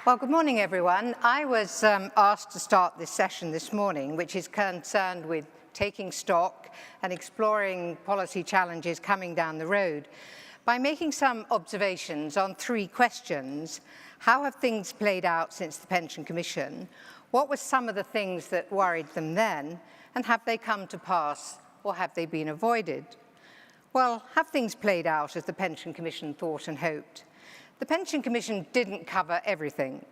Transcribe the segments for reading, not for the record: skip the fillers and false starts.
Well, good morning, everyone. I was asked to start this session this morning, which is concerned with taking stock and exploring policy challenges coming down the road, by making some observations on three questions. How have things played out since the Pension Commission? What were some of the things that worried them then? And have they come to pass, or have they been avoided? Well, have things played out as the Pension Commission thought and hoped? The Pension Commission didn't cover everything.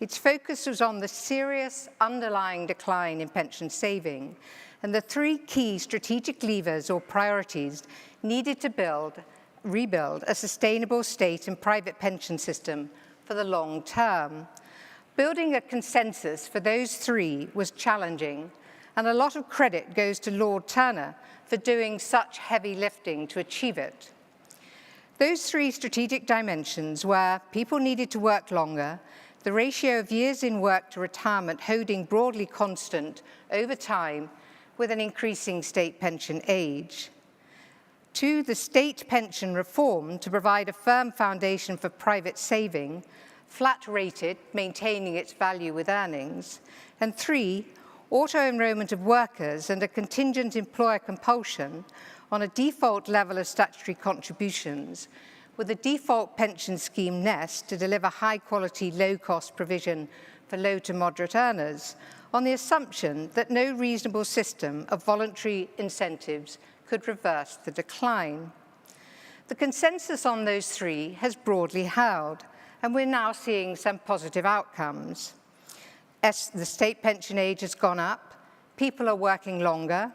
Its focus was on the serious underlying decline in pension saving and the three key strategic levers or priorities needed to rebuild a sustainable state and private pension system for the long term. Building a consensus for those three was challenging, and a lot of credit goes to Lord Turner for doing such heavy lifting to achieve it. Those three strategic dimensions were people needed to work longer, the ratio of years in work to retirement holding broadly constant over time with an increasing state pension age. 2, the state pension reform to provide a firm foundation for private saving, flat rated, maintaining its value with earnings. And 3, auto-enrolment of workers and a contingent employer compulsion on a default level of statutory contributions, with a default pension scheme nest to deliver high-quality, low-cost provision for low to moderate earners, on the assumption that no reasonable system of voluntary incentives could reverse the decline. The consensus on those three has broadly held, and we're now seeing some positive outcomes. As the state pension age has gone up, people are working longer,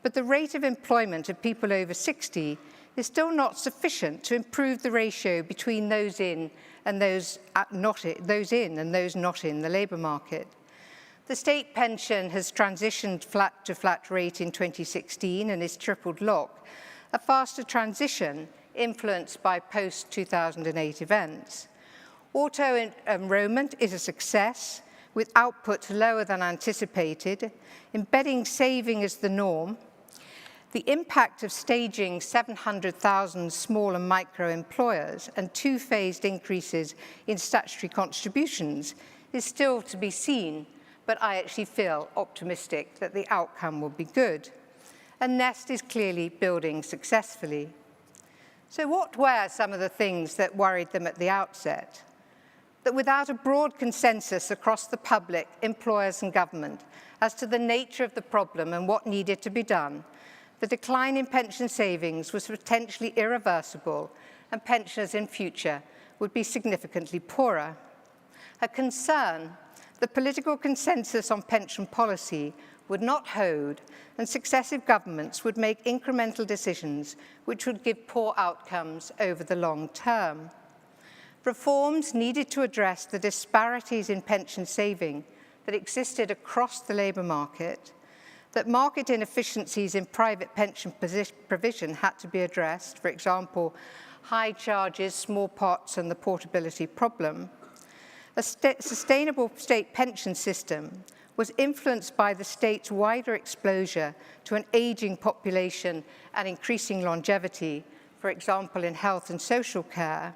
but the rate of employment of people over 60 is still not sufficient to improve the ratio between those in and those not in the labour market. The state pension has transitioned flat to flat rate in 2016 and is tripled lock, a faster transition influenced by post-2008 events. Auto-enrolment is a success, with output lower than anticipated, embedding saving as the norm. The impact of staging 700,000 small and micro employers and two-phased increases in statutory contributions is still to be seen, but I actually feel optimistic that the outcome will be good. And Nest is clearly building successfully. So what were some of the things that worried them at the outset? That without a broad consensus across the public, employers and government as to the nature of the problem and what needed to be done, the decline in pension savings was potentially irreversible and pensioners in future would be significantly poorer. A concern that political consensus on pension policy would not hold and successive governments would make incremental decisions which would give poor outcomes over the long term. Reforms needed to address the disparities in pension saving that existed across the labour market, that market inefficiencies in private pension provision had to be addressed, for example, high charges, small pots, and the portability problem. A sustainable state pension system was influenced by the state's wider exposure to an ageing population and increasing longevity, for example, in health and social care.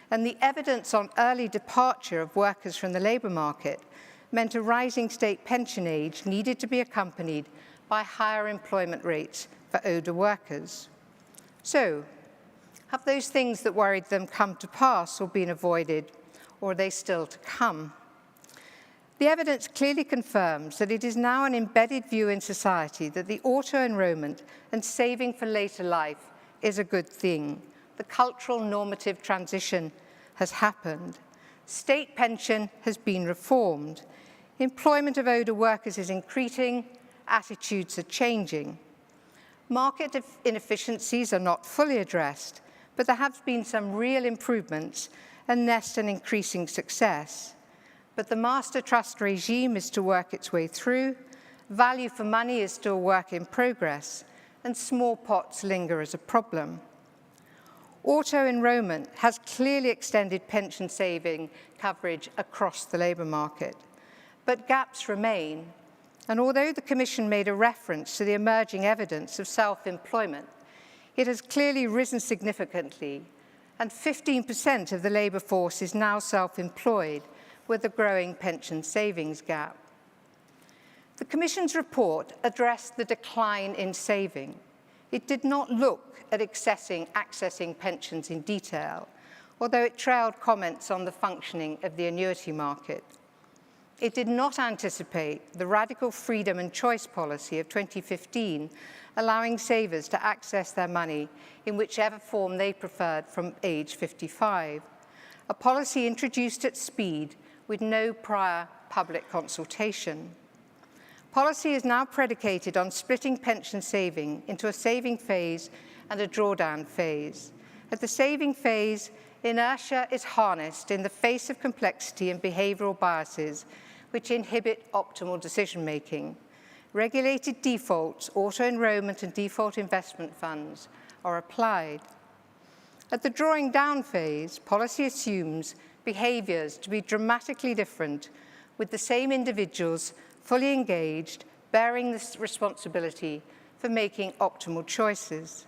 And the evidence on early departure of workers from the labour market meant a rising state pension age needed to be accompanied by higher employment rates for older workers. So, have those things that worried them come to pass or been avoided, or are they still to come? The evidence clearly confirms that it is now an embedded view in society that the auto-enrolment and saving for later life is a good thing. The cultural normative transition has happened. State pension has been reformed. Employment of older workers is increasing, attitudes are changing. Market inefficiencies are not fully addressed, but there have been some real improvements and Nest an increasing success. But the master trust regime is to work its way through, value for money is still work in progress, and small pots linger as a problem. Auto-enrolment has clearly extended pension saving coverage across the labour market. But gaps remain, and although the Commission made a reference to the emerging evidence of self-employment, it has clearly risen significantly, and 15% of the labour force is now self-employed, with a growing pension savings gap. The Commission's report addressed the decline in saving. It did not look at accessing pensions in detail, although it trailed comments on the functioning of the annuity market. It did not anticipate the radical freedom and choice policy of 2015, allowing savers to access their money in whichever form they preferred from age 55, a policy introduced at speed with no prior public consultation. Policy is now predicated on splitting pension saving into a saving phase and a drawdown phase. At the saving phase, inertia is harnessed in the face of complexity and behavioral biases which inhibit optimal decision-making. Regulated defaults, auto-enrollment and default investment funds are applied. At the drawing down phase, policy assumes behaviors to be dramatically different, with the same individuals fully engaged, bearing this responsibility for making optimal choices.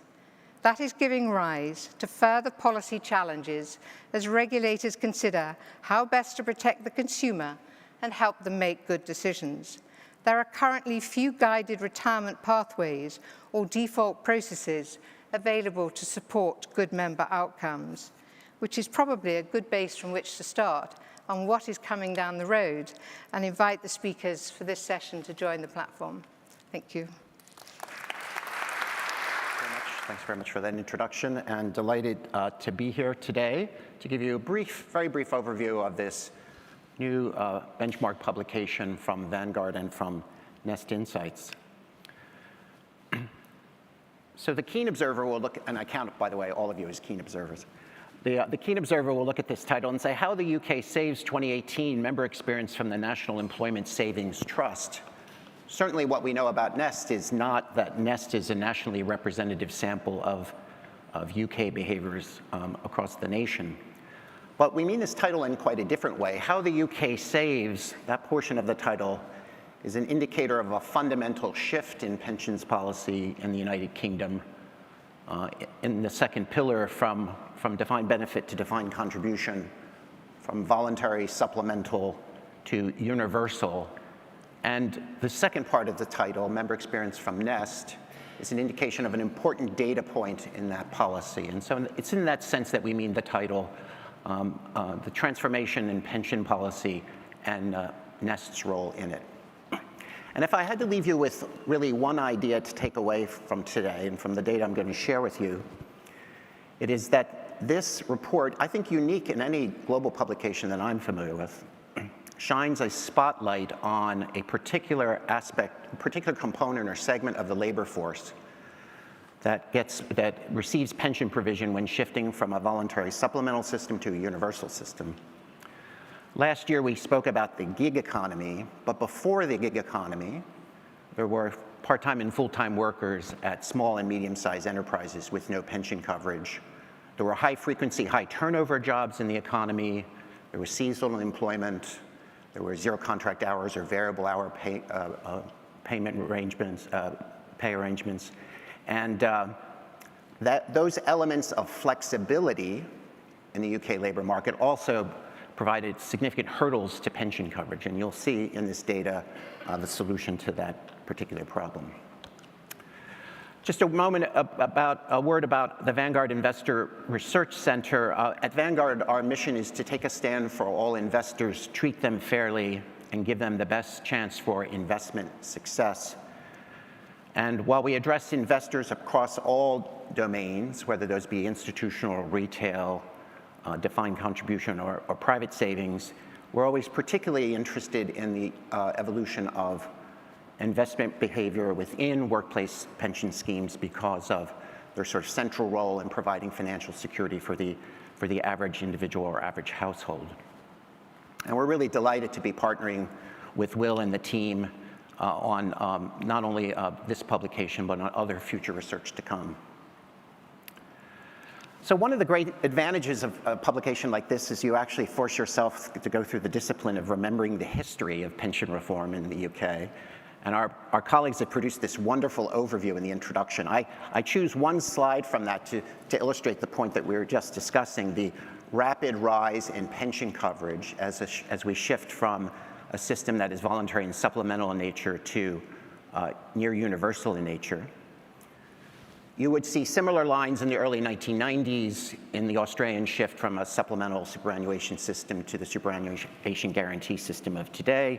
That is giving rise to further policy challenges as regulators consider how best to protect the consumer and help them make good decisions. There are currently few guided retirement pathways or default processes available to support good member outcomes, which is probably a good base from which to start on what is coming down the road, and invite the speakers for this session to join the platform. Thank you. Thanks very much for that introduction, and delighted to be here today to give you a very brief overview of this new benchmark publication from Vanguard and from Nest Insights. So the keen observer will look, and I count, by the way, all of you as keen observers. The keen observer will look at this title and say, how the UK saves 2018 member experience from the National Employment Savings Trust. Certainly what we know about Nest is not that Nest is a nationally representative sample of UK behaviors across the nation. But we mean this title in quite a different way. How the UK saves, that portion of the title, is an indicator of a fundamental shift in pensions policy in the United Kingdom in the second pillar from defined benefit to defined contribution, from voluntary supplemental to universal. And the second part of the title, Member Experience from Nest, is an indication of an important data point in that policy. And so it's in that sense that we mean the title, the transformation in pension policy and Nest's role in it. And if I had to leave you with really one idea to take away from today and from the data I'm going to share with you, it is that this report, I think unique in any global publication that I'm familiar with, shines a spotlight on a particular aspect, a particular component or segment of the labor force that receives pension provision when shifting from a voluntary supplemental system to a universal system. Last year we spoke about the gig economy, but before the gig economy, there were part-time and full-time workers at small and medium-sized enterprises with no pension coverage. There were high-frequency, high-turnover jobs in the economy. There was seasonal employment. There were zero-contract hours or variable hour payment arrangements, pay arrangements. And those elements of flexibility in the UK labor market also provided significant hurdles to pension coverage. And you'll see in this data the solution to that particular problem. Just a moment a word about the Vanguard Investor Research Center. At Vanguard, our mission is to take a stand for all investors, treat them fairly, and give them the best chance for investment success. And while we address investors across all domains, whether those be institutional or retail, defined contribution or private savings, we're always particularly interested in the evolution of investment behavior within workplace pension schemes because of their sort of central role in providing financial security for the average individual or average household. And we're really delighted to be partnering with Will and the team on not only this publication, but on other future research to come. So one of the great advantages of a publication like this is you actually force yourself to go through the discipline of remembering the history of pension reform in the UK. And our colleagues have produced this wonderful overview in the introduction. I choose one slide from that to illustrate the point that we were just discussing, the rapid rise in pension coverage as we shift from a system that is voluntary and supplemental in nature to near universal in nature. You would see similar lines in the early 1990s in the Australian shift from a supplemental superannuation system to the superannuation guarantee system of today.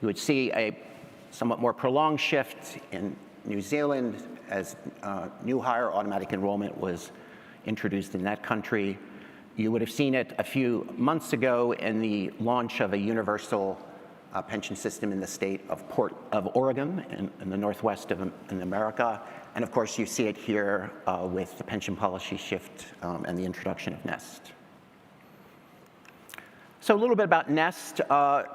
You would see a somewhat more prolonged shift in New Zealand as new higher automatic enrollment was introduced in that country. You would have seen it a few months ago in the launch of a universal pension system in the state of Oregon in the northwest of America. And of course, you see it here with the pension policy shift and the introduction of NEST. So a little bit about NEST.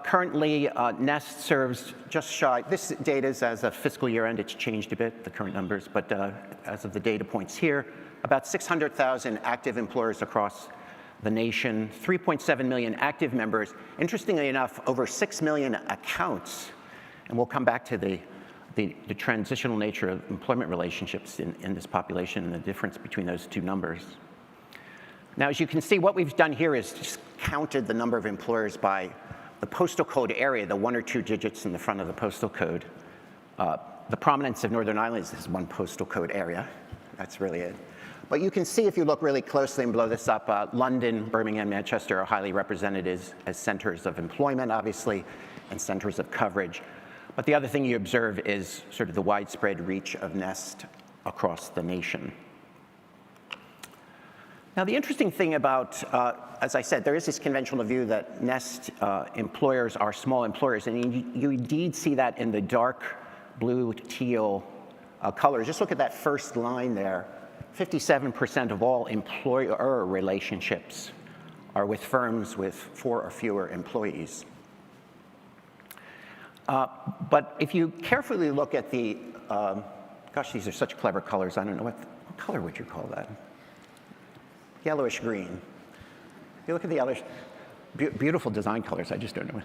Currently, NEST serves just shy, this data is as of fiscal year end, it's changed a bit, the current numbers, but as of the data points here, about 600,000 active employers across the nation, 3.7 million active members. Interestingly enough, over 6 million accounts, and we'll come back to the transitional nature of employment relationships in this population and the difference between those two numbers. Now, as you can see, what we've done here is just counted the number of employers by the postal code area, the 1 or 2 digits in the front of the postal code. The prominence of Northern Ireland is this one postal code area. That's really it. But you can see if you look really closely and blow this up, London, Birmingham, Manchester are highly represented as centers of employment, obviously, and centers of coverage. But the other thing you observe is sort of the widespread reach of NEST across the nation. Now, the interesting thing about, as I said, there is this conventional view that NEST employers are small employers, and you indeed see that in the dark blue, teal colors. Just look at that first line there. 57% of all employer relationships are with firms with 4 or fewer employees. But if you carefully look at the, gosh, these are such clever colors. I don't know, what color would you call that? Yellowish green. If you look at the yellowish, beautiful design colors, I just don't know.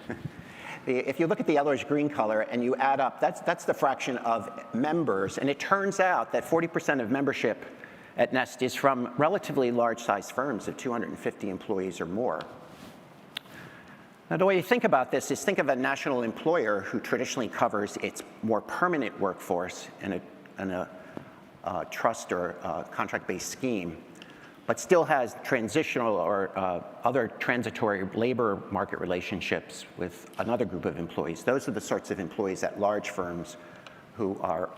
If you look at the yellowish green color and you add up, that's the fraction of members. And it turns out that 40% of membership at NEST is from relatively large-sized firms of 250 employees or more. Now, the way you think about this is think of a national employer who traditionally covers its more permanent workforce in a trust or contract-based scheme, but still has transitional or other transitory labor market relationships with another group of employees. Those are the sorts of employees at large firms who are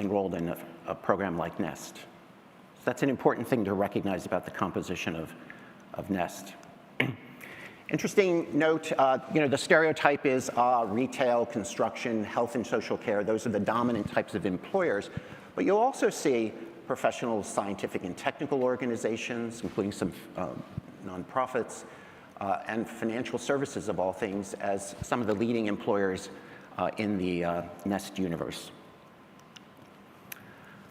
enrolled in a program like NEST. So that's an important thing to recognize about the composition of NEST. Interesting note, the stereotype is retail, construction, health and social care. Those are the dominant types of employers. But you'll also see professional, scientific, and technical organizations, including some nonprofits, and financial services of all things as some of the leading employers in the NEST universe.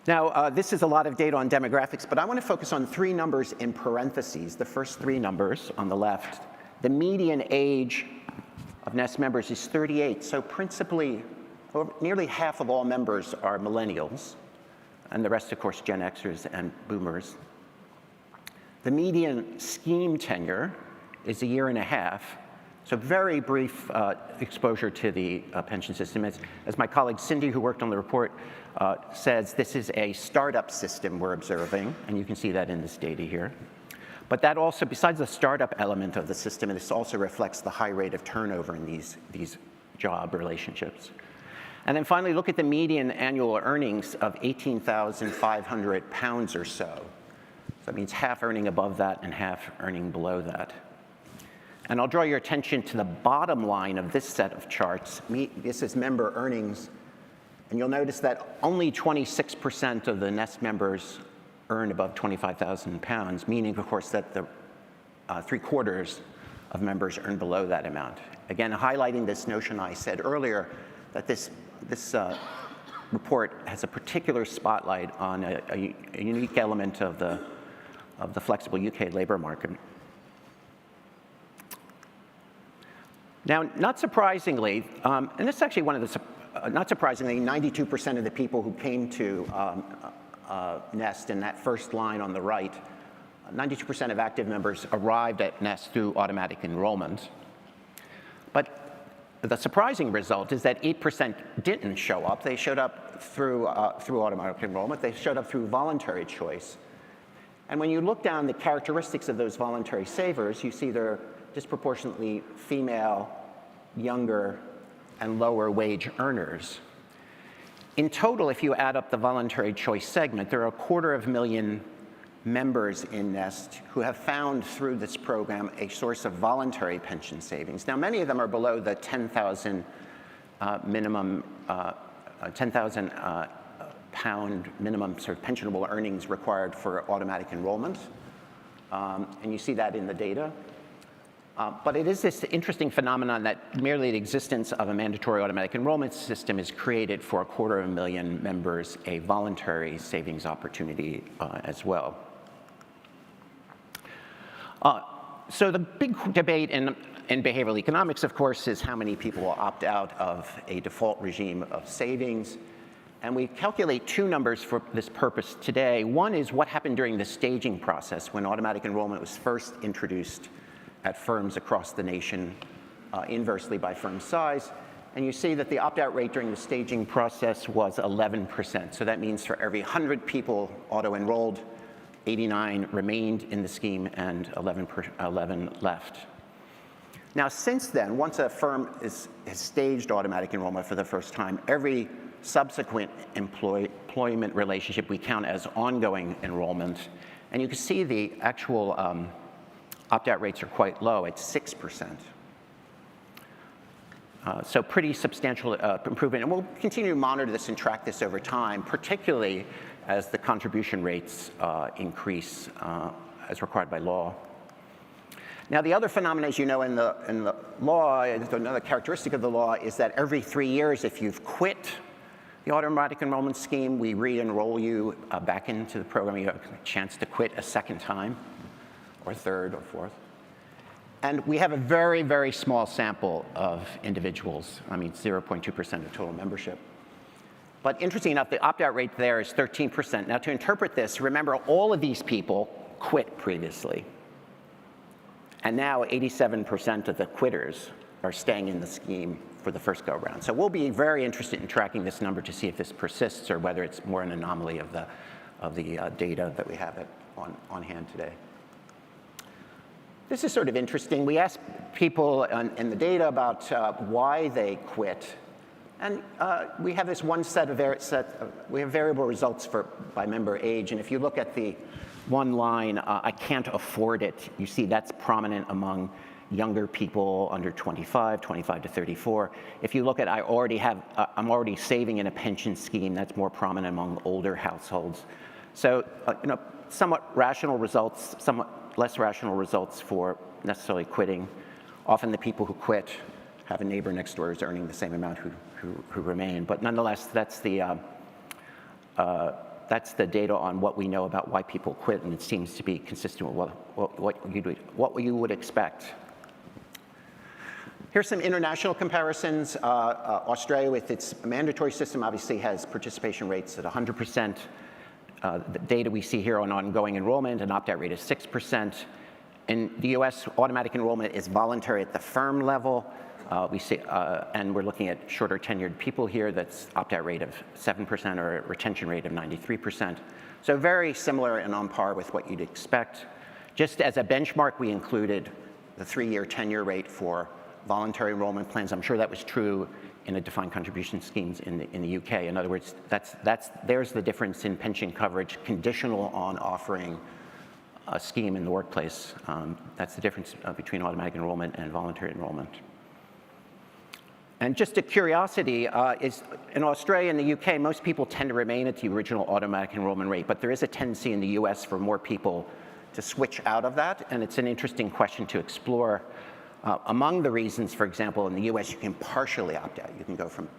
Now, this is a lot of data on demographics, but I want to focus on 3 numbers in parentheses. The first 3 numbers on the left. The median age of NEST members is 38, so principally, nearly half of all members are millennials, and the rest, of course, Gen Xers and boomers. The median scheme tenure is 1.5 years, so very brief exposure to the pension system. As my colleague Cindy, who worked on the report, says, this is a startup system we're observing, and you can see that in this data here. But that also, besides the startup element of the system, this also reflects the high rate of turnover in these job relationships. And then finally, look at the median annual earnings of £18,500 or so. So that means half earning above that and half earning below that. And I'll draw your attention to the bottom line of this set of charts. This is member earnings. And you'll notice that only 26% of the NEST members earn above £25,000, meaning, of course, that the 3/4 of members earn below that amount. Again, highlighting this notion I said earlier, that this report has a particular spotlight on a unique element of the flexible UK labor market. Now, not surprisingly, and this is actually one of the, not surprisingly, 92% of the people who came to NEST in that first line on the right 92% of active members arrived at Nest through automatic enrollment. But the surprising result is that 8% didn't show up. They showed up through automatic enrollment. They showed up through voluntary choice. And when you look down the characteristics of those voluntary savers, you see they're disproportionately female, younger, and lower wage earners. In total, if you add up the voluntary choice segment, there are 250,000 members in Nest who have found through this program a source of voluntary pension savings. Now, many of them are below the 10,000 minimum, 10,000 pound minimum sort of pensionable earnings required for automatic enrollment, and you see that in the data. But it is this interesting phenomenon that merely the existence of a mandatory automatic enrollment system has created for 250,000 members a voluntary savings opportunity as well. So the big debate in behavioral economics, of course, is how many people will opt out of a default regime of savings. And we calculate two numbers for this purpose today. One is what happened during the staging process when automatic enrollment was first introduced at firms across the nation, inversely by firm size. And you see that the opt-out rate during the staging process was 11%. So that means for every 100 people auto-enrolled, 89 remained in the scheme and 11 left. Now, since then, once a firm has staged automatic enrollment for the first time, every subsequent employment relationship we count as ongoing enrollment. And you can see the actual opt-out rates are quite low at 6%. So pretty substantial improvement. And we'll continue to monitor this and track this over time, particularly as the contribution rates increase as required by law. Now, the other phenomenon, as you know, in the law, another characteristic of the law is that every 3 years, if you've quit the automatic enrollment scheme, we re-enroll you back into the program. You have a chance to quit a second time, or third, or fourth. And we have a very, very small sample of individuals. I mean, 0.2% of total membership. But interesting enough, the opt-out rate there is 13%. Now, to interpret this, remember, all of these people quit previously. And now 87% of the quitters are staying in the scheme for the first go-around. So we'll be very interested in tracking this number to see if this persists or whether it's more an anomaly of the data that we have on hand today. This is sort of interesting. We asked people in the data about why they quit. And we have this one set of we have variable results by member age. And if you look at the one line, I can't afford it, you see that's prominent among younger people under 25 to 34. If you look at I'm already saving in a pension scheme, that's more prominent among older households. So somewhat rational results, somewhat less rational results for necessarily quitting. Often the people who quit have a neighbor next door who's earning the same amount who remain. But nonetheless, that's the data on what we know about why people quit, and it seems to be consistent with what you would expect. Here's some international comparisons. Australia, with its mandatory system, obviously has participation rates at 100%. The data we see here on ongoing enrollment, an opt-out rate is 6%. In the US, automatic enrollment is voluntary at the firm level. We see, and we're looking at shorter tenured people here. That's opt-out rate of 7% or a retention rate of 93%. So very similar and on par with what you'd expect. Just as a benchmark, we included the 3-year tenure rate for voluntary enrollment plans. I'm sure that was true in the defined contribution schemes in the UK. In other words, there's the difference in pension coverage conditional on offering a scheme in the workplace. That's the difference between automatic enrollment and voluntary enrollment. And just a curiosity, is in Australia and the UK, most people tend to remain at the original automatic enrollment rate, but there is a tendency in the US for more people to switch out of that, and it's an interesting question to explore. Among the reasons, for example, in the US, you can partially opt out. You can go from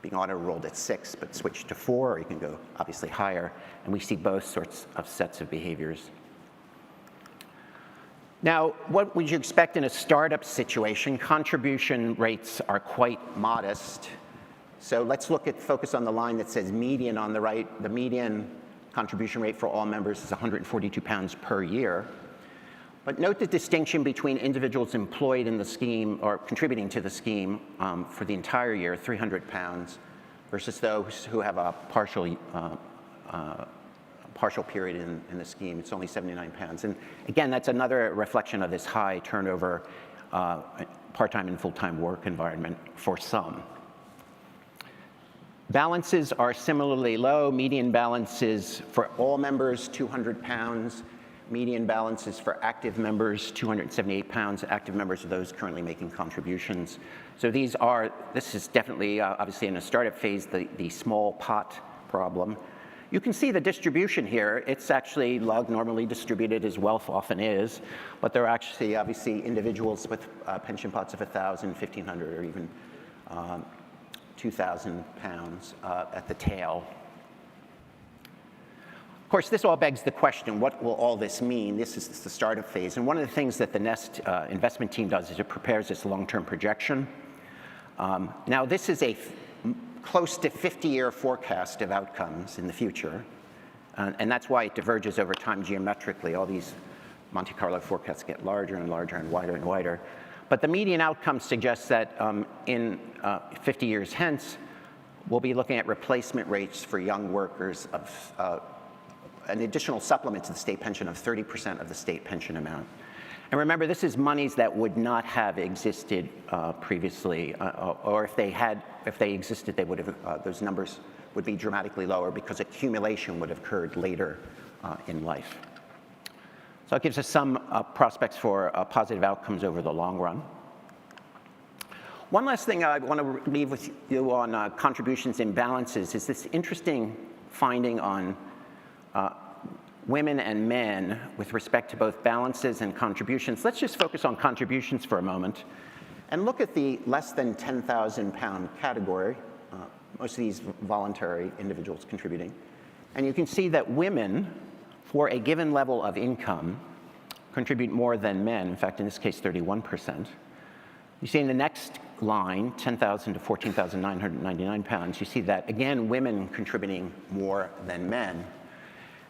being auto-enrolled at 6, but switch to 4, or you can go obviously higher, and we see both sorts of sets of behaviors. Now, what would you expect in a startup situation? Contribution rates are quite modest. So let's focus on the line that says median on the right. The median Contribution rate for all members is £142 per year. But note the distinction between individuals employed in the scheme or contributing to the scheme for the entire year, £300, versus those who have a partial period in the scheme. It's only £79. And again, that's another reflection of this high turnover part-time and full-time work environment for some. Balances are similarly low. Median balances for all members, £200. Median balances for active members, £278. Active members are those currently making contributions. So this is definitely, obviously in a startup phase, the small pot problem. You can see the distribution here. It's actually log normally distributed, as wealth often is, but there are actually obviously individuals with pension pots of 1,000, 1,500, or even £2,000 at the tail. Of course, this all begs the question, what will all this mean? This is the startup phase. And one of the things that the Nest investment team does is it prepares this long-term projection. Now, this is a close to 50-year forecast of outcomes in the future. And that's why it diverges over time geometrically. All these Monte Carlo forecasts get larger and larger and wider. But the median outcome suggests that in 50 years hence, we'll be looking at replacement rates for young workers of an additional supplement to the state pension of 30% of the state pension amount. And remember, this is monies that would not have existed previously, or if they existed, they would have, those numbers would be dramatically lower because accumulation would have occurred later in life. So it gives us some prospects for positive outcomes over the long run. One last thing I want to leave with you on contributions and balances is this interesting finding on women and men with respect to both balances and contributions. Let's just focus on contributions for a moment and look at the less than £10,000 category, most of these voluntary individuals contributing. And you can see that women, for a given level of income, contribute more than men, in fact, in this case, 31%. You see in the next line, £10,000 to £14,999, you see that, again, women contributing more than men.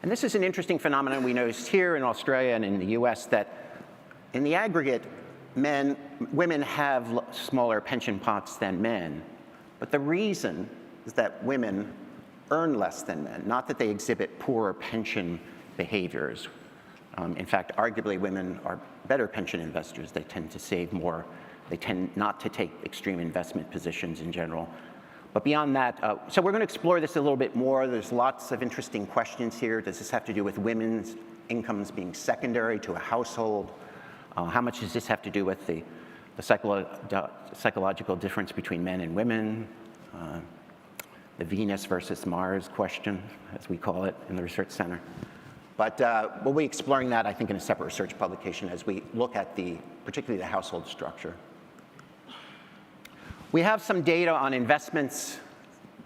And this is an interesting phenomenon we noticed here in Australia and in the US, that in the aggregate, women have smaller pension pots than men. But the reason is that women earn less than men, not that they exhibit poorer pension behaviors. In fact, arguably, women are better pension investors. They tend to save more. They tend not to take extreme investment positions in general. But beyond that, so we're going to explore this a little bit more. There's lots of interesting questions here. Does this have to do with women's incomes being secondary to a household? How much does this have to do with the psychological difference between men and women? The Venus versus Mars question, as we call it in the research center. But we'll be exploring that, I think, in a separate research publication as we look at particularly the household structure. We have some data on investments.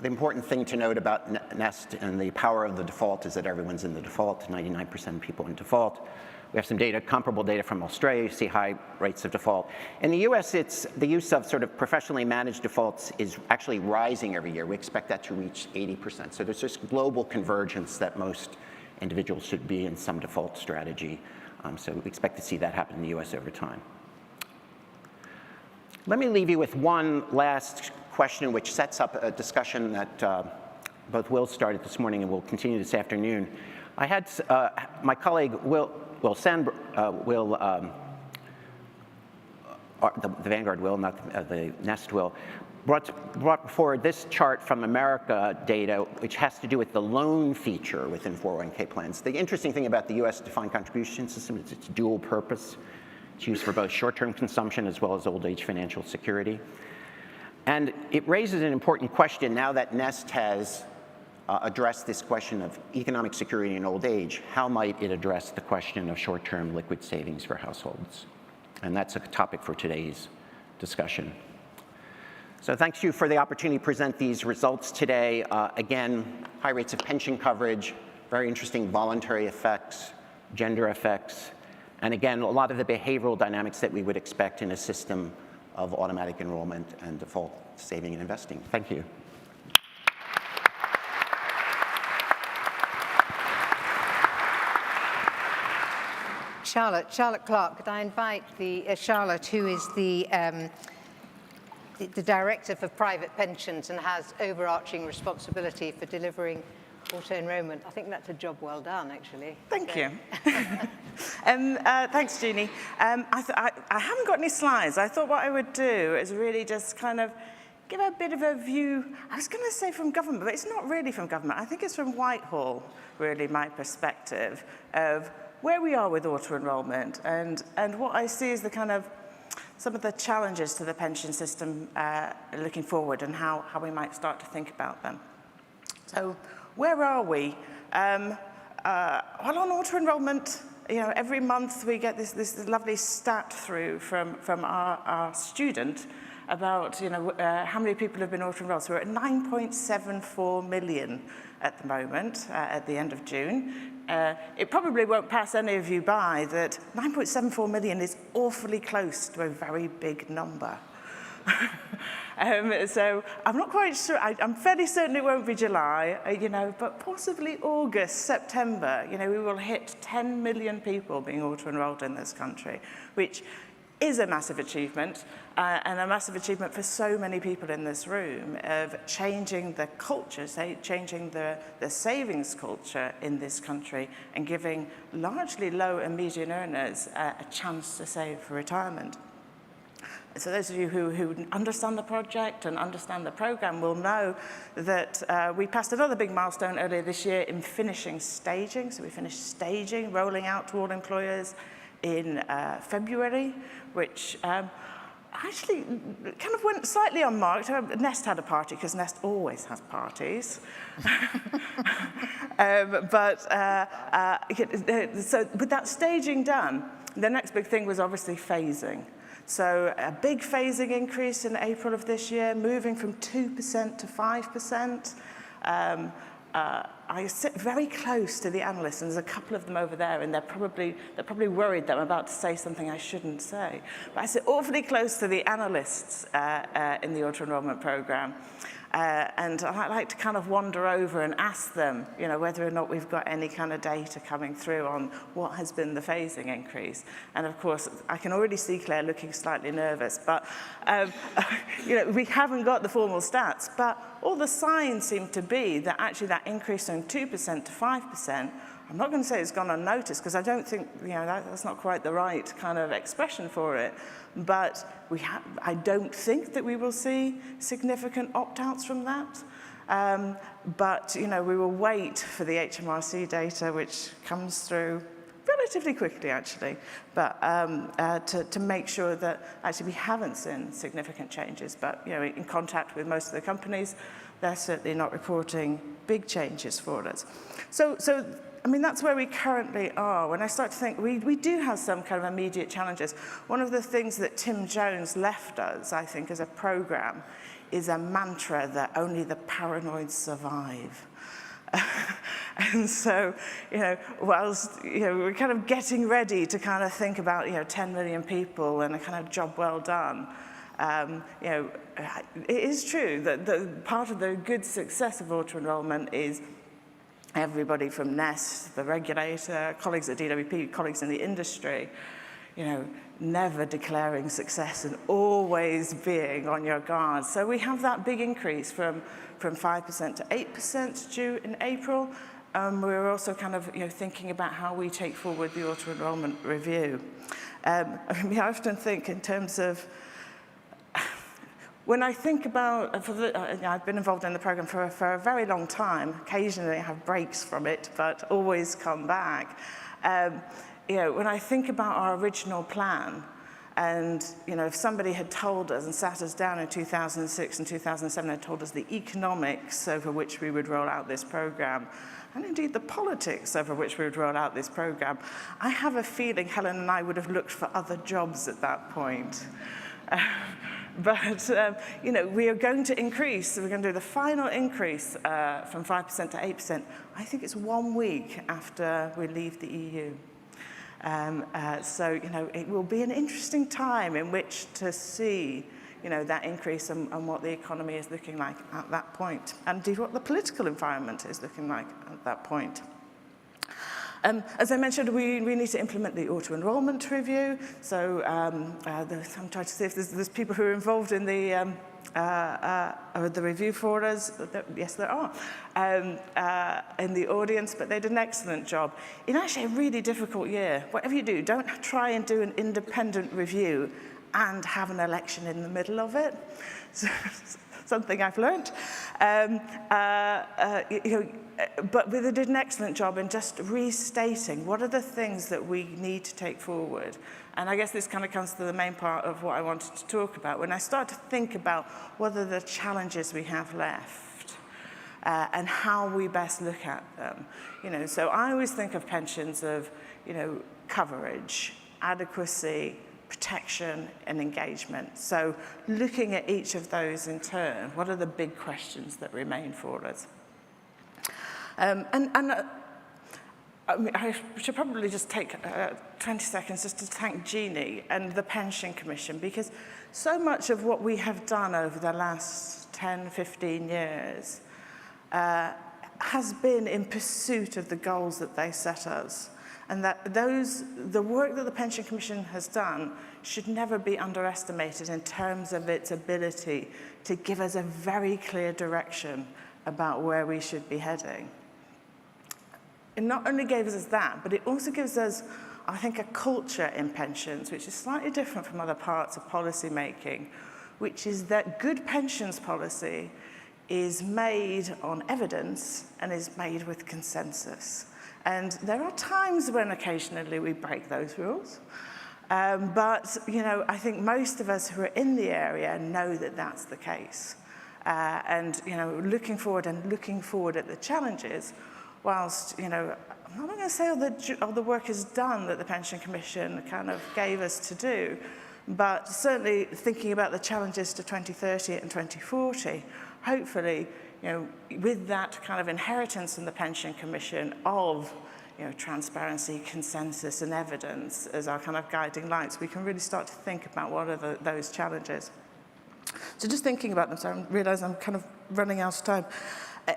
The important thing to note about Nest and the power of the default is that everyone's in the default, 99% of people in default. We have some data, comparable data from Australia. You see high rates of default. In the US, the use of sort of professionally managed defaults is actually rising every year. We expect that to reach 80%. So there's this global convergence that most individuals should be in some default strategy. So we expect to see that happen in the US over time. Let me leave you with one last question, which sets up a discussion that both Will started this morning and will continue this afternoon. I had my colleague the Vanguard Will, not the Nest Will, brought forward this chart from America data, which has to do with the loan feature within 401k plans. The interesting thing about the US defined contribution system is its dual purpose. It's used for both short-term consumption as well as old age financial security. And it raises an important question now that Nest has addressed this question of economic security in old age. How might it address the question of short-term liquid savings for households? And that's a topic for today's discussion. So thanks to you for the opportunity to present these results today. Again, high rates of pension coverage, very interesting voluntary effects, gender effects, and again, a lot of the behavioral dynamics that we would expect in a system of automatic enrollment and default saving and investing. Thank you. Charlotte Clark. Could I invite Charlotte, who is the Director for Private Pensions and has overarching responsibility for delivering auto-enrolment. I think that's a job well done, actually. Thank you. Thanks, Jeannie. I haven't got any slides. I thought what I would do is really just kind of give a bit of a view. I was going to say from government, but it's not really from government. I think it's from Whitehall, really, my perspective of where we are with auto-enrolment and what I see is the kind of some of the challenges to the pension system looking forward and how we might start to think about them. So where are we? Well, on auto-enrolment, every month we get this lovely stat through from our student about how many people have been auto-enrolled. So we're at 9.74 million at the moment, at the end of June. It probably won't pass any of you by that 9.74 million is awfully close to a very big number. So I'm not quite sure, I'm fairly certain it won't be July, but possibly August, September, we will hit 10 million people being auto-enrolled in this country, which is a massive achievement, and a massive achievement for so many people in this room of changing the culture, changing the savings culture in this country and giving largely low and median earners a chance to save for retirement. So those of you who understand the project and understand the program will know that we passed another big milestone earlier this year in finishing staging. So we finished staging, rolling out to all employers in February, which actually kind of went slightly unmarked. Nest had a party, because Nest always has parties. So with that staging done, the next big thing was obviously phasing. So a big phasing increase in April of this year, moving from 2% to 5%. I sit very close to the analysts, and there's a couple of them over there, and they're probably worried that I'm about to say something I shouldn't say. But I sit awfully close to the analysts in the auto-enrollment program. And I like to kind of wander over and ask them, whether or not we've got any kind of data coming through on what has been the phasing increase. And of course, I can already see Claire looking slightly nervous, but we haven't got the formal stats. But all the signs seem to be that actually that increase from 2% to 5%. I'm not going to say it's gone unnoticed, because I don't think, that's not quite the right kind of expression for it. But I don't think that we will see significant opt-outs from that. But we will wait for the HMRC data, which comes through relatively quickly, actually, but to make sure that actually we haven't seen significant changes. But in contact with most of the companies, they're certainly not reporting big changes for us. So I mean, that's where we currently are. When I start to think, we do have some kind of immediate challenges. One of the things that Tim Jones left us, I think, as a program, is a mantra that only the paranoid survive. And so, whilst, we're kind of getting ready to kind of think about, 10 million people and a kind of job well done, it is true that part of the good success of auto-enrollment is everybody from Nest, the regulator, colleagues at DWP, colleagues in the industry, never declaring success and always being on your guard. So we have that big increase from 5% to 8% due in April. We're also kind of thinking about how we take forward the auto-enrollment review. I often think in terms of when I think about, I've been involved in the program for a very long time. Occasionally I have breaks from it, but always come back. When I think about our original plan, and if somebody had told us and sat us down in 2006 and 2007 and told us the economics over which we would roll out this program, and indeed the politics over which we would roll out this program, I have a feeling Helen and I would have looked for other jobs at that point. But we are going to increase, we're going to do the final increase from 5% to 8%. I think it's 1 week after we leave the EU. So it will be an interesting time in which to see that increase and what the economy is looking like at that point, and indeed what the political environment is looking like at that point. As I mentioned, we need to implement the auto-enrollment review. So I'm trying to see if there's people who are involved in the review for us. Yes, there are in the audience, but they did an excellent job. In actually a really difficult year, whatever you do, don't try and do an independent review and have an election in the middle of it. So, something I've learned. But they did an excellent job in just restating what are the things that we need to take forward. And I guess this kind of comes to the main part of what I wanted to talk about. When I start to think about what are the challenges we have left and how we best look at them. So I always think of pensions of, coverage, adequacy, protection and engagement. So looking at each of those in turn, what are the big questions that remain for us? I should probably just take 20 seconds just to thank Jeannie and the Pension Commission, because so much of what we have done over the last 10, 15 years has been in pursuit of the goals that they set us. And that the work that the Pension Commission has done should never be underestimated in terms of its ability to give us a very clear direction about where we should be heading. It not only gave us that, but it also gives us, I think, a culture in pensions, which is slightly different from other parts of policy making, which is that good pensions policy is made on evidence and is made with consensus. And there are times when occasionally we break those rules. But, I think most of us who are in the area know that that's the case. And, looking forward at the challenges, whilst, I'm not going to say all the work is done that the Pension Commission kind of gave us to do, but certainly thinking about the challenges to 2030 and 2040, hopefully, with that kind of inheritance from the Pension Commission of, transparency, consensus, and evidence as our kind of guiding lights, we can really start to think about what are those challenges. So just thinking about them, so I realise I'm kind of running out of time.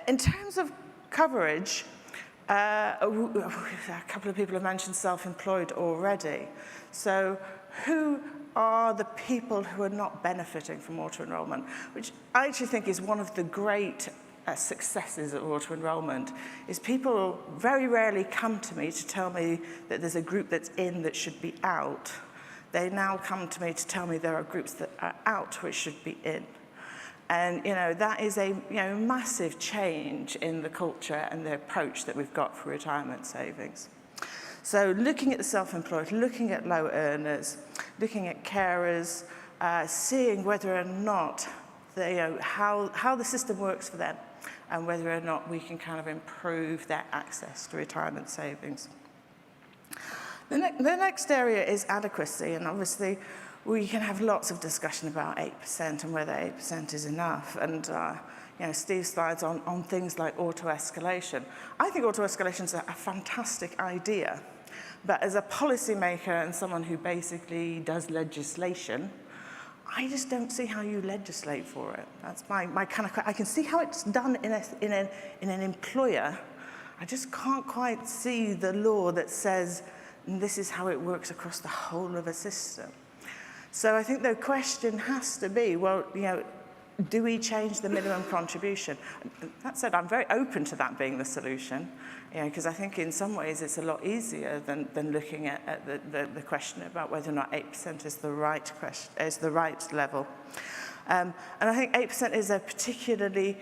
In terms of coverage, a couple of people have mentioned self-employed already. So who are the people who are not benefiting from auto-enrollment, which I actually think is one of the great successes of auto-enrollment, is people very rarely come to me to tell me that there's a group that's in that should be out. They now come to me to tell me there are groups that are out which should be in. And that is a massive change in the culture and the approach that we've got for retirement savings. So looking at the self-employed, looking at low earners, looking at carers, seeing whether or not how the system works for them and whether or not we can kind of improve their access to retirement savings. The next area is adequacy, and obviously we can have lots of discussion about 8% and whether 8% is enough. And Steve's slides on things like auto-escalation. I think auto-escalation is a fantastic idea, but as a policymaker and someone who basically does legislation, I just don't see how you legislate for it. That's my kind of. I can see how it's done in an employer. I just can't quite see the law that says this is how it works across the whole of a system. So I think the question has to be, well, do we change the minimum contribution? That said, I'm very open to that being the solution, because I think in some ways it's a lot easier than looking at the question about whether or not 8% is the right question, is the right level. And I think 8% is a particularly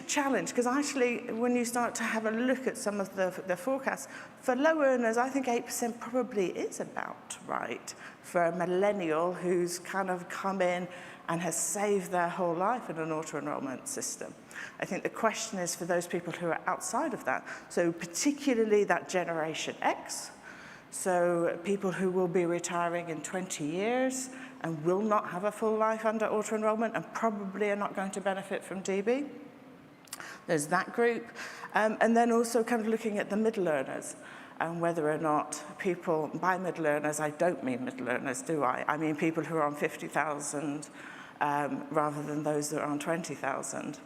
challenge, because actually when you start to have a look at some of the forecasts, for low earners, I think 8% probably is about right for a millennial who's kind of come in and has saved their whole life in an auto-enrollment system. I think the question is for those people who are outside of that, so particularly that Generation X, so people who will be retiring in 20 years and will not have a full life under auto-enrollment and probably are not going to benefit from DB. There's that group. And then also kind of looking at the middle earners and whether or not people, by middle earners, I don't mean middle earners, do I? I mean people who are on 50,000 rather than those that are on 20,000.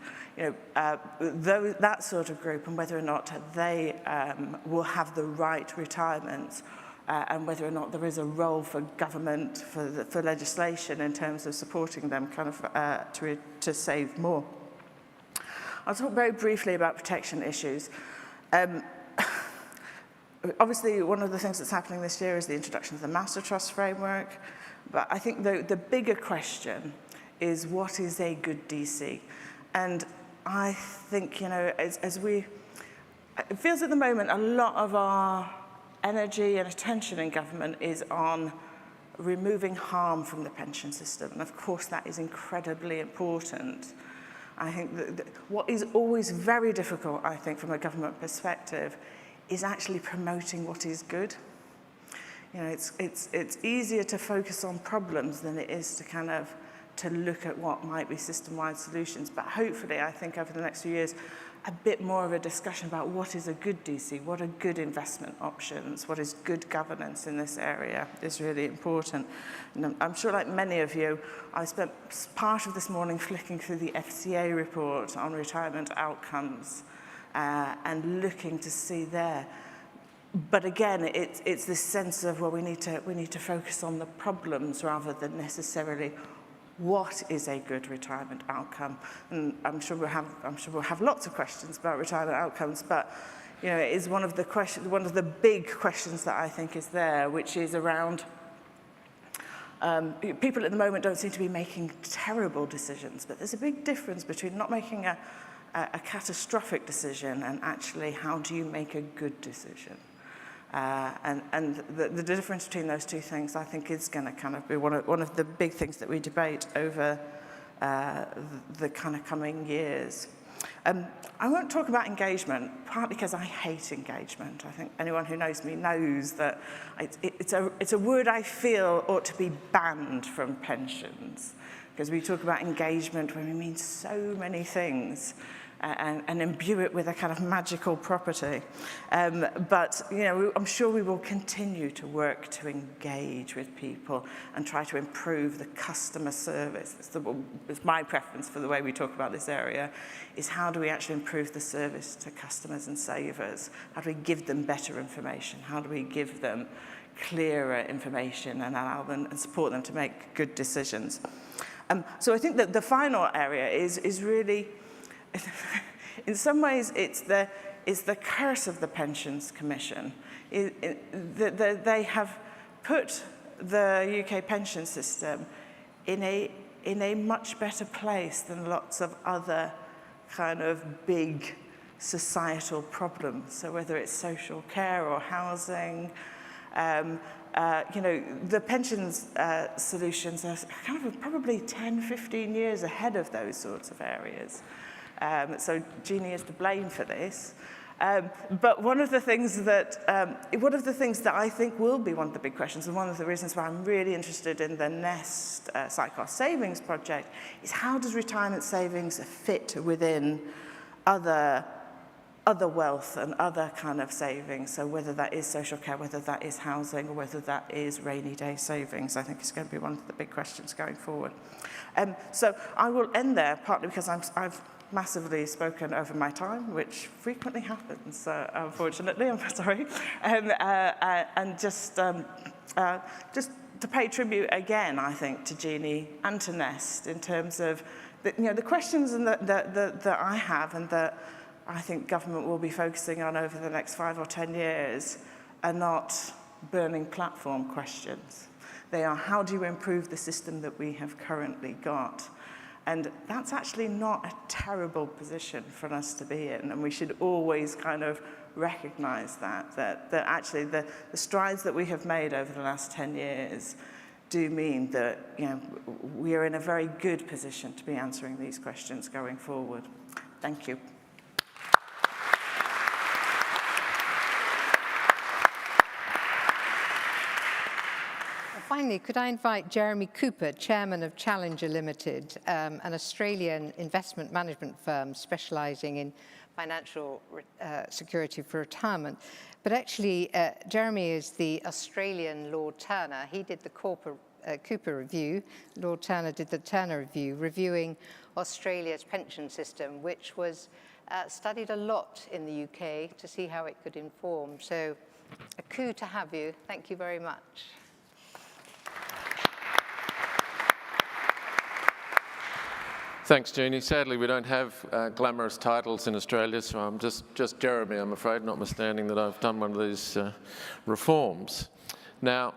That sort of group, and whether or not they will have the right retirement, and whether or not there is a role for government, for legislation in terms of supporting them kind of to save more. I'll talk very briefly about protection issues. Obviously, one of the things that's happening this year is the introduction of the Master Trust framework, but I think the bigger question is, what is a good DC? And I think, it feels at the moment a lot of our energy and attention in government is on removing harm from the pension system. And of course, that is incredibly important. I think that what is always very difficult, I think, from a government perspective, is actually promoting what is good. It's easier to focus on problems than it is to look at what might be system-wide solutions. But hopefully, I think over the next few years, a bit more of a discussion about what is a good DC, what are good investment options, what is good governance in this area is really important. And I'm sure, like many of you, I spent part of this morning flicking through the FCA report on retirement outcomes and looking to see there. But again, it's this sense of, well, we need to focus on the problems rather than necessarily what is a good retirement outcome. And I'm sure we'll have lots of questions about retirement outcomes, but it is one of the big questions that I think is there, which is around people at the moment don't seem to be making terrible decisions, but there's a big difference between not making a catastrophic decision and actually how do you make a good decision. And the difference between those two things, I think, is going to kind of be one of the big things that we debate over the kind of coming years. I won't talk about engagement, partly because I hate engagement. I think anyone who knows me knows that it's a word I feel ought to be banned from pensions, because we talk about engagement when we mean so many things. And imbue it with a kind of magical property. But I'm sure we will continue to work to engage with people and try to improve the customer service. It's my preference for the way we talk about this area, is how do we actually improve the service to customers and savers? How do we give them better information? How do we give them clearer information and allow them and support them to make good decisions? So I think that the final area is really, in some ways, it's the curse of the Pensions Commission. They have put the UK pension system in a much better place than lots of other kind of big societal problems. So whether it's social care or housing, the pensions solutions are kind of probably 10, 15 years ahead of those sorts of areas. So Jeannie is to blame for this. But one of the things that I think will be one of the big questions, and one of the reasons why I'm really interested in the Nest side-cost savings project, is how does retirement savings fit within other wealth and other kind of savings? So whether that is social care, whether that is housing, or whether that is rainy day savings, I think is going to be one of the big questions going forward. So I will end there, partly because I've massively spoken over my time, which frequently happens, unfortunately, I'm sorry. And just to pay tribute again, I think, to Jeannie and to Nest in terms of the questions that I have and that I think government will be focusing on over the next 5 or 10 years are not burning platform questions. They are, how do you improve the system that we have currently got? And that's actually not a terrible position for us to be in, and we should always kind of recognize that actually the strides that we have made over the last 10 years do mean that we are in a very good position to be answering these questions going forward. Thank you. Finally, could I invite Jeremy Cooper, Chairman of Challenger Limited, an Australian investment management firm specialising in financial security for retirement. But actually, Jeremy is the Australian Lord Turner. He did the corporate Cooper review. Lord Turner did the Turner review, reviewing Australia's pension system, which was studied a lot in the UK to see how it could inform. So a coup to have you. Thank you very much. Thanks, Jeannie. Sadly, we don't have glamorous titles in Australia, so I'm just Jeremy, I'm afraid, notwithstanding that I've done one of these reforms. Now,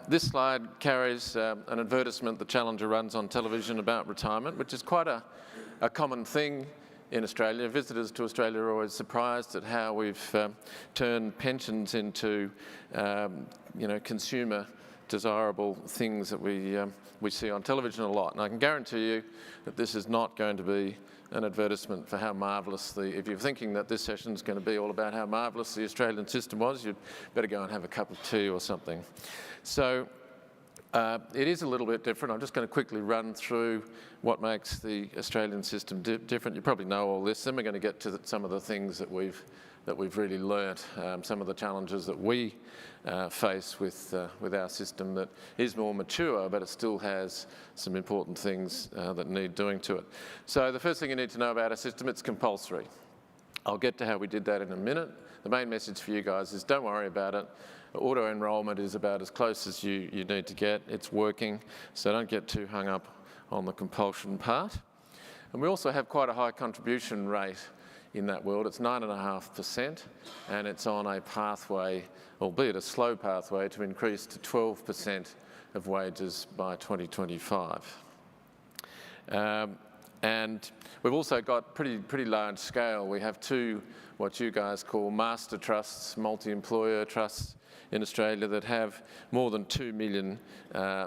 this slide carries an advertisement that Challenger runs on television about retirement, which is quite a common thing in Australia. Visitors to Australia are always surprised at how we've turned pensions into, consumer desirable things that we see on television a lot. And I can guarantee you that this is not going to be an advertisement for how marvellous if you're thinking that this session is going to be all about how marvellous the Australian system was, you'd better go and have a cup of tea or something. So it is a little bit different. I'm just going to quickly run through what makes the Australian system different. You probably know all this. Then we're going to get to some of the things that we've really learnt, some of the challenges that we face with our system that is more mature, but it still has some important things that need doing to it. So the first thing you need to know about our system, it's compulsory. I'll get to how we did that in a minute. The main message for you guys is don't worry about it. Auto-enrolment is about as close as you need to get. It's working, so don't get too hung up on the compulsion part. And we also have quite a high contribution rate in that world. It's 9.5%, and it's on a pathway, albeit a slow pathway, to increase to 12% of wages by 2025. And we've also got pretty large scale. We have two, what you guys call master trusts, multi-employer trusts in Australia that have more than 2 million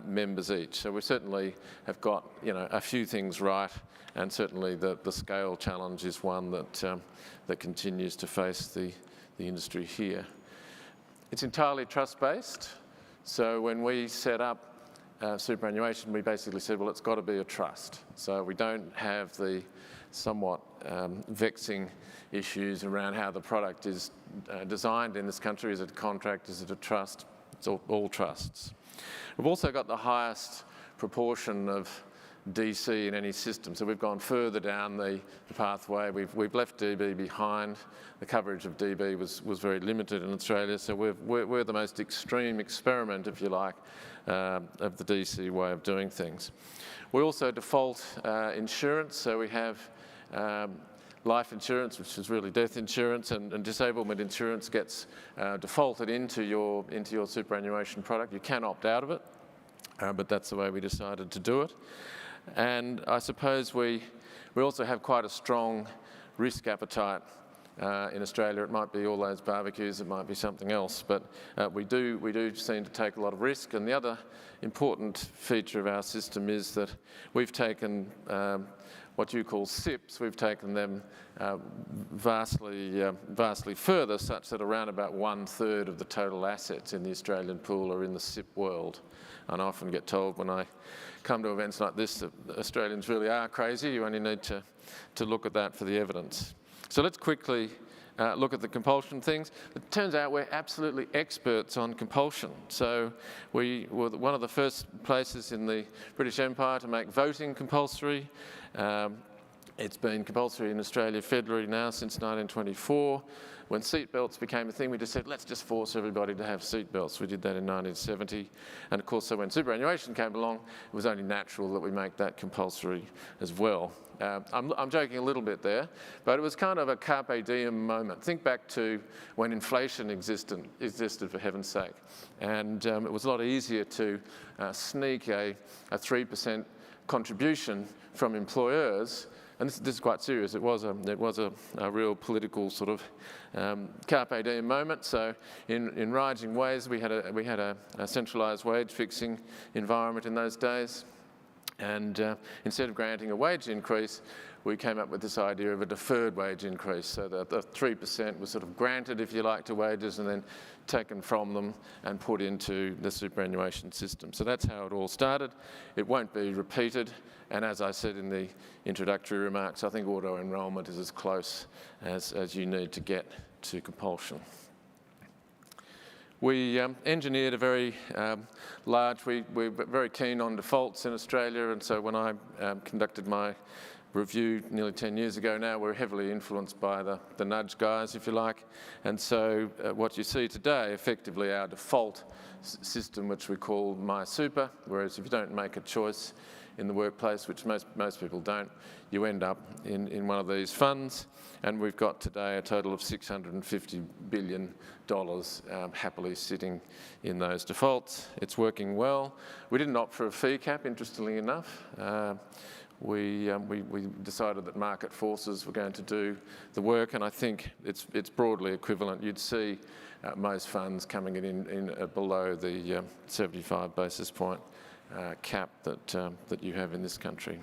members each. So we certainly have got, a few things right, and certainly the scale challenge is one that continues to face the industry here. It's entirely trust-based. So when we set up superannuation, we basically said, well, it's got to be a trust. So we don't have the somewhat vexing issues around how the product is designed in this country. Is it a contract? Is it a trust? It's all trusts. We've also got the highest proportion of DC in any system. So we've gone further down the pathway. We've left DB behind. The coverage of DB was very limited in Australia. So we're the most extreme experiment, if you like, of the DC way of doing things. We also default insurance. So we have life insurance, which is really death insurance, and disablement insurance gets defaulted into your superannuation product. You can opt out of it, but that's the way we decided to do it. And I suppose we also have quite a strong risk appetite in Australia. It might be all those barbecues, it might be something else, but we do seem to take a lot of risk. And the other important feature of our system is that we've taken what you call SIPs, we've taken them vastly further, such that around about 1/3 of the total assets in the Australian pool are in the SIP world. And I often get told when I come to events like this that Australians really are crazy. You only need to look at that for the evidence. So let's quickly look at the compulsion things. It turns out we're absolutely experts on compulsion. So we were one of the first places in the British Empire to make voting compulsory. It's been compulsory in Australia federally now since 1924. When seatbelts became a thing, we just said, let's just force everybody to have seatbelts. We did that in 1970. And of course, so when superannuation came along, it was only natural that we make that compulsory as well. I'm joking a little bit there, but it was kind of a carpe diem moment. Think back to when inflation existed for heaven's sake. And it was a lot easier to sneak a 3% contribution from employers. And this is quite serious. It was a real political sort of carpe diem moment. So in rising ways, we had a centralised wage fixing environment in those days. And instead of granting a wage increase, we came up with this idea of a deferred wage increase. So that the 3% was sort of granted, if you like, to wages and then taken from them and put into the superannuation system. So that's how it all started. It won't be repeated. And as I said in the introductory remarks, I think auto-enrolment is as close as you need to get to compulsion. We engineered a very large, we're very keen on defaults in Australia, and so when I conducted my review nearly 10 years ago now, we're heavily influenced by the nudge guys, if you like. And so what you see today, effectively our default system, which we call My Super, whereas if you don't make a choice in the workplace, which most people don't, you end up in one of these funds. And we've got today a total of $650 billion happily sitting in those defaults. It's working well. We didn't opt for a fee cap, interestingly enough. We decided that market forces were going to do the work, and I think it's broadly equivalent. You'd see most funds coming in below the 75 basis point cap that you have in this country.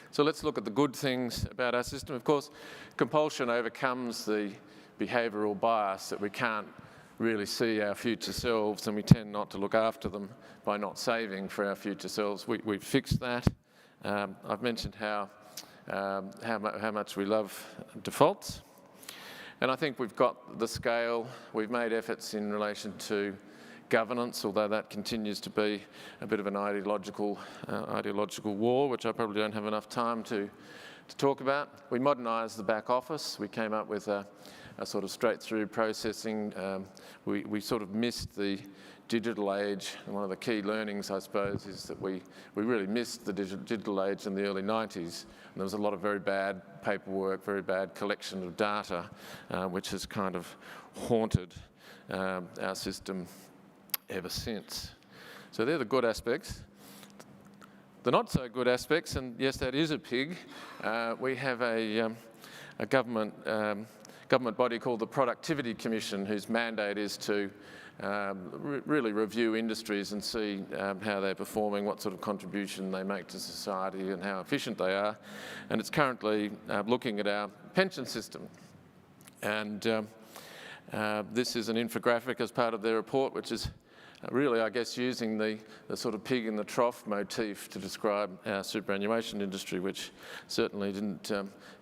So let's look at the good things about our system. Of course, compulsion overcomes the behavioural bias that we can't really see our future selves, and we tend not to look after them by not saving for our future selves. We've fixed that. I've mentioned how much we love defaults, and I think we've got the scale. We've made efforts in relation to governance, although that continues to be a bit of an ideological war, which I probably don't have enough time to talk about. We modernised the back office. We came up with a sort of straight-through processing. We sort of missed the digital age, and one of the key learnings, I suppose, is that we really missed the digital age in the early 90s, and there was a lot of very bad paperwork, very bad collection of data, which has kind of haunted our system ever since. So they're the good aspects. The not so good aspects, and yes, that is a pig. We have a government body called the Productivity Commission, whose mandate is to really review industries and see how they're performing, what sort of contribution they make to society and how efficient they are. And it's currently looking at our pension system. And this is an infographic as part of their report, which is really, I guess, using the sort of pig in the trough motif to describe our superannuation industry, which certainly didn't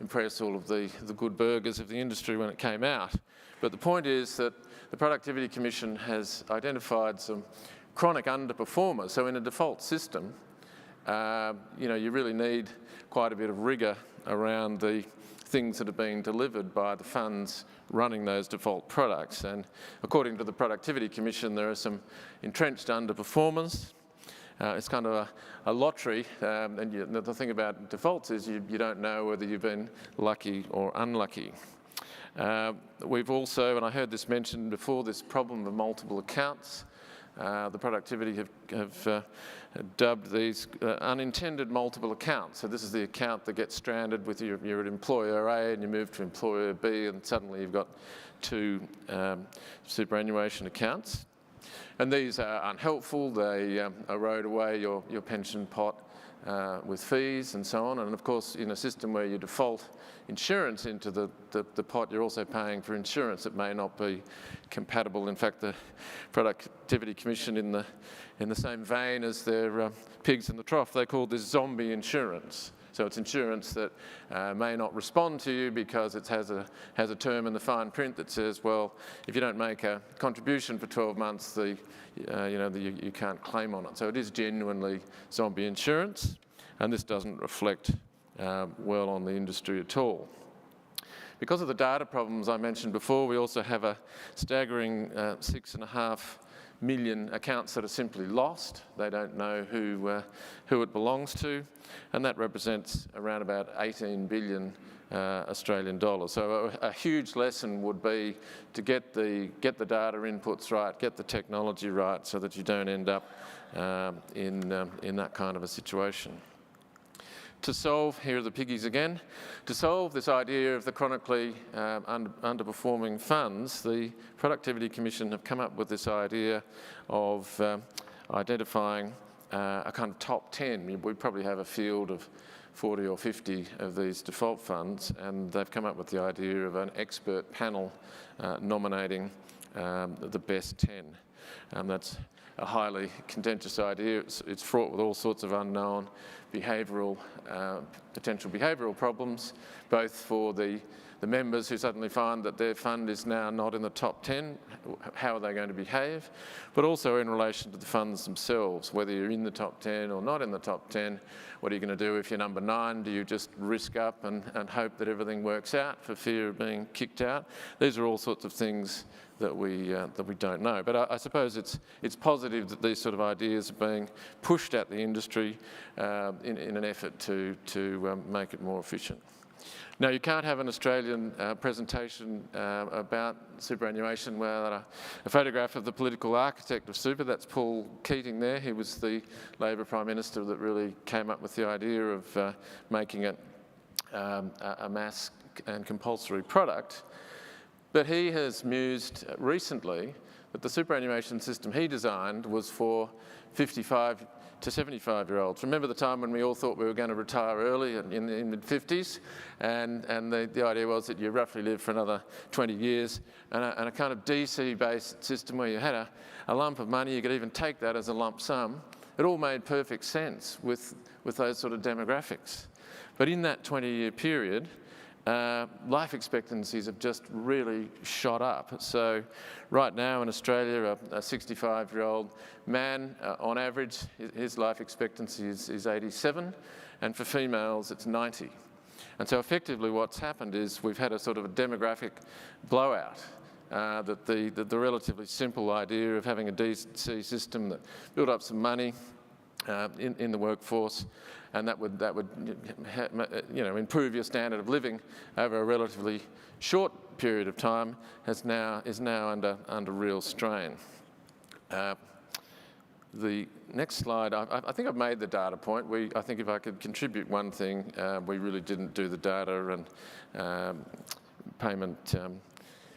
impress all of the good burgers of the industry when it came out. But the point is that the Productivity Commission has identified some chronic underperformers. So in a default system, you really need quite a bit of rigour around the things that are being delivered by the funds running those default products. And according to the Productivity Commission, there are some entrenched underperformers. It's kind of a lottery, and the thing about defaults is you don't know whether you've been lucky or unlucky. We've also, and I heard this mentioned before, this problem of multiple accounts. The Productivity have dubbed these unintended multiple accounts. So this is the account that gets stranded with you're at employer A and you move to employer B, and suddenly you've got two superannuation accounts. And these are unhelpful. They erode away your pension pot with fees and so on. And of course, in a system where you default insurance into the pot, you're also paying for insurance that may not be compatible. In fact, the Productivity Commission, in the same vein as their pigs in the trough, they call this zombie insurance. So it's insurance that may not respond to you because it has a term in the fine print that says, well, if you don't make a contribution for 12 months, you can't claim on it. So it is genuinely zombie insurance, and this doesn't reflect well on the industry at all. Because of the data problems I mentioned before, we also have a staggering 6.5 million accounts that are simply lost. They don't know who it belongs to, and that represents around about 18 billion Australian dollars. So a huge lesson would be to get the data inputs right, get the technology right, so that you don't end up in that kind of a situation. To solve, here are the piggies again, to solve this idea of the chronically underperforming funds, the Productivity Commission have come up with this idea of identifying a kind of top 10. We probably have a field of 40 or 50 of these default funds, and they've come up with the idea of an expert panel nominating the best 10. That's a highly contentious idea. It's fraught with all sorts of unknown potential behavioural problems, both for the the members who suddenly find that their fund is now not in the top 10, how are they going to behave? But also in relation to the funds themselves, whether you're in the top 10 or not in the top 10, what are you going to do if you're number 9? Do you just risk up and hope that everything works out for fear of being kicked out? These are all sorts of things that we don't know. But I suppose it's positive that these sort of ideas are being pushed at the industry in an effort to make it more efficient. Now, you can't have an Australian presentation about superannuation without a photograph of the political architect of super. That's Paul Keating there. He was the Labor Prime Minister that really came up with the idea of making it a mass and compulsory product. But he has mused recently that the superannuation system he designed was for 55 to 75-year-olds. Remember the time when we all thought we were going to retire early in the mid-50s, and the idea was that you roughly live for another 20 years, and a kind of DC-based system where you had a lump of money, you could even take that as a lump sum. It all made perfect sense with those sort of demographics. But in that 20-year period, life expectancies have just really shot up. So right now in Australia, a 65-year-old man, on average, his life expectancy is 87, and for females it's 90. And so effectively what's happened is we've had a sort of a demographic blowout. That the relatively simple idea of having a DC system that built up some money in the workforce, and that would improve your standard of living over a relatively short period of time is now under real strain. The next slide, I think I've made the data point. I think if I could contribute one thing, we really didn't do the data and payment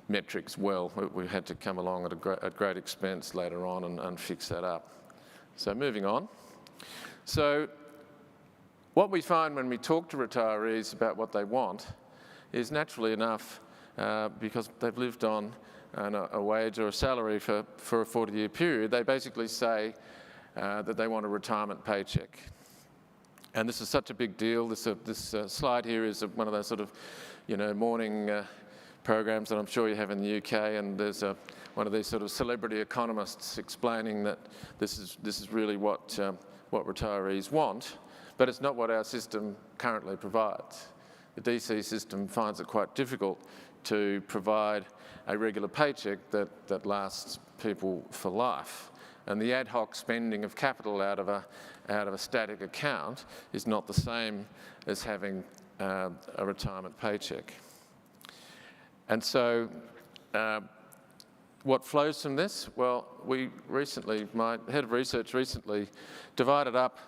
metrics well. We had to come along at great expense later on and fix that up. So moving on. So what we find when we talk to retirees about what they want is naturally enough, because they've lived on a wage or a salary for a 40-year period, they basically say that they want a retirement paycheck. And this is such a big deal. This slide here is one of those sort of, morning programs that I'm sure you have in the UK, and there's one of these sort of celebrity economists explaining that this is really what retirees want. But it's not what our system currently provides. The DC system finds it quite difficult to provide a regular paycheck that lasts people for life. And the ad hoc spending of capital out of a static account is not the same as having a retirement paycheck. And so what flows from this? Well, my head of research recently divided up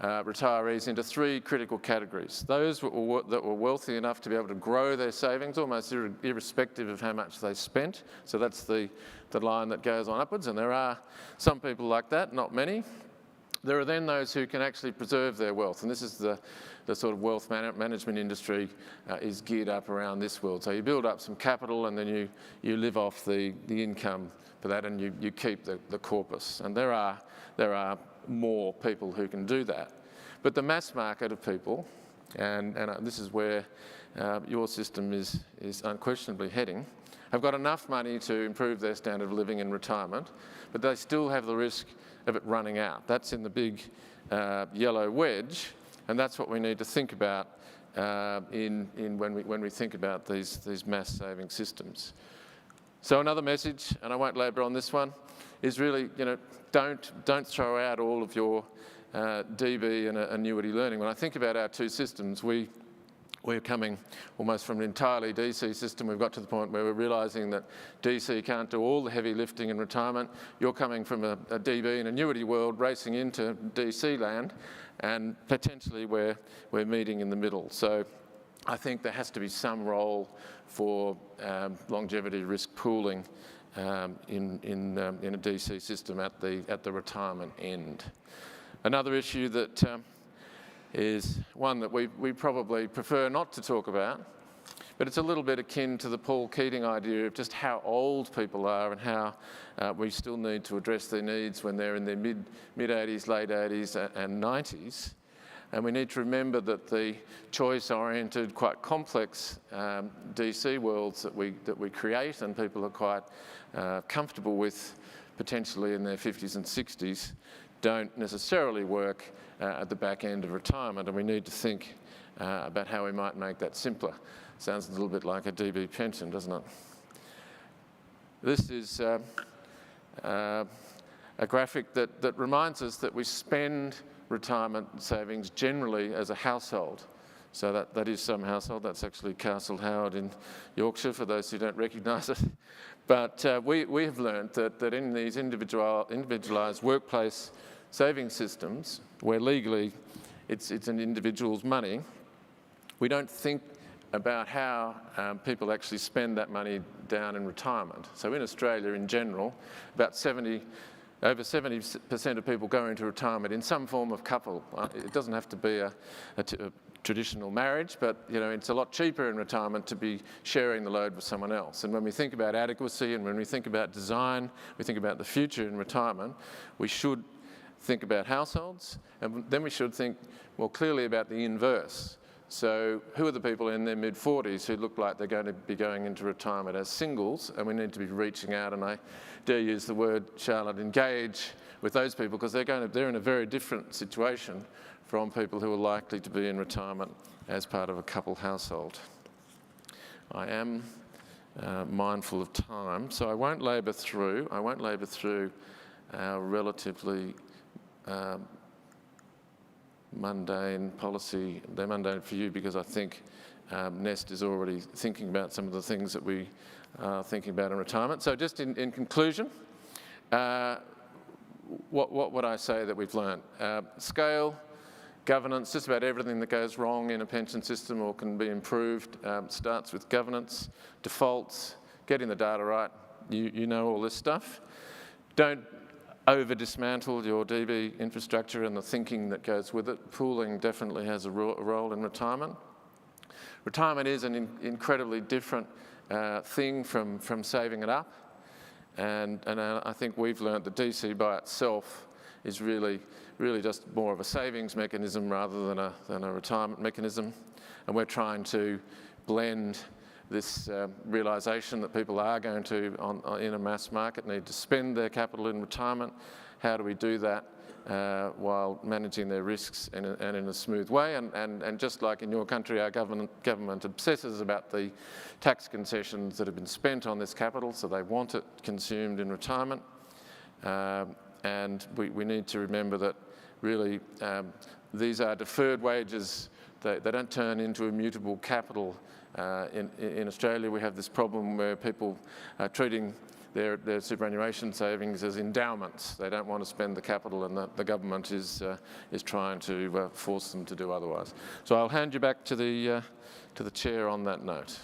retirees into 3 critical categories. Those that were wealthy enough to be able to grow their savings almost irrespective of how much they spent. So that's the line that goes on upwards, and there are some people like that, not many. There are then those who can actually preserve their wealth, and this is the sort of wealth management industry is geared up around this world. So you build up some capital and then you live off the income for that, and you keep the corpus. And there are more people who can do that. But the mass market of people, and this is where your system is unquestionably heading, have got enough money to improve their standard of living in retirement, but they still have the risk of it running out. That's in the big yellow wedge, and that's what we need to think about when we think about these mass saving systems. So another message, and I won't labour on this one, is really, don't throw out all of your DB and annuity learning. When I think about our 2 systems, we're coming almost from an entirely DC system. We've got to the point where we're realising that DC can't do all the heavy lifting in retirement. You're coming from a DB and annuity world racing into DC land, and potentially we're meeting in the middle. So I think there has to be some role for longevity risk pooling in a DC system at the retirement end. Another issue that is one that we probably prefer not to talk about, but it's a little bit akin to the Paul Keating idea of just how old people are and how we still need to address their needs when they're in their mid-80s, late 80s and 90s. And we need to remember that the choice-oriented, quite complex DC worlds that we create and people are quite comfortable with potentially in their 50s and 60s don't necessarily work at the back end of retirement, and we need to think about how we might make that simpler. Sounds a little bit like a DB pension, doesn't it? This is a graphic that reminds us that we spend retirement savings generally as a household. So that is some household. That's actually Castle Howard in Yorkshire, for those who don't recognise it. But we have learned that in these individualised workplace saving systems, where legally it's an individual's money, we don't think about how people actually spend that money down in retirement. So in Australia in general, over 70% of people go into retirement in some form of couple. It doesn't have to be a traditional marriage, but it's a lot cheaper in retirement to be sharing the load with someone else. And when we think about adequacy and when we think about design, we think about the future in retirement, we should think about households, and then we should think more clearly about the inverse. So who are the people in their mid-40s who look like they're going to be going into retirement as singles, and we need to be reaching out, and I dare use the word, Charlotte, engage with those people, because they're in a very different situation from people who are likely to be in retirement as part of a couple household. I am mindful of time, so I won't labour through our relatively mundane policy. They're mundane for you because I think Nest is already thinking about some of the things that we are thinking about in retirement. So just in conclusion, what would I say that we've learned? Scale, governance, just about everything that goes wrong in a pension system or can be improved starts with governance, defaults, getting the data right. You know all this stuff. Don't over-dismantle your DB infrastructure and the thinking that goes with it. Pooling definitely has a role in retirement. Retirement is an incredibly different thing from saving it up. And I think we've learned that DC by itself is really just more of a savings mechanism rather than a retirement mechanism. And we're trying to blend this realisation that people are going to, in a mass market, need to spend their capital in retirement. How do we do that while managing their risks and in a smooth way? And just like in your country, our government obsesses about the tax concessions that have been spent on this capital, so they want it consumed in retirement. And we need to remember that really these are deferred wages. They don't turn into immutable capital. In Australia, we have this problem where people are treating their superannuation savings as endowments. They don't want to spend the capital, and the government is trying to force them to do otherwise. So I'll hand you back to the chair on that note.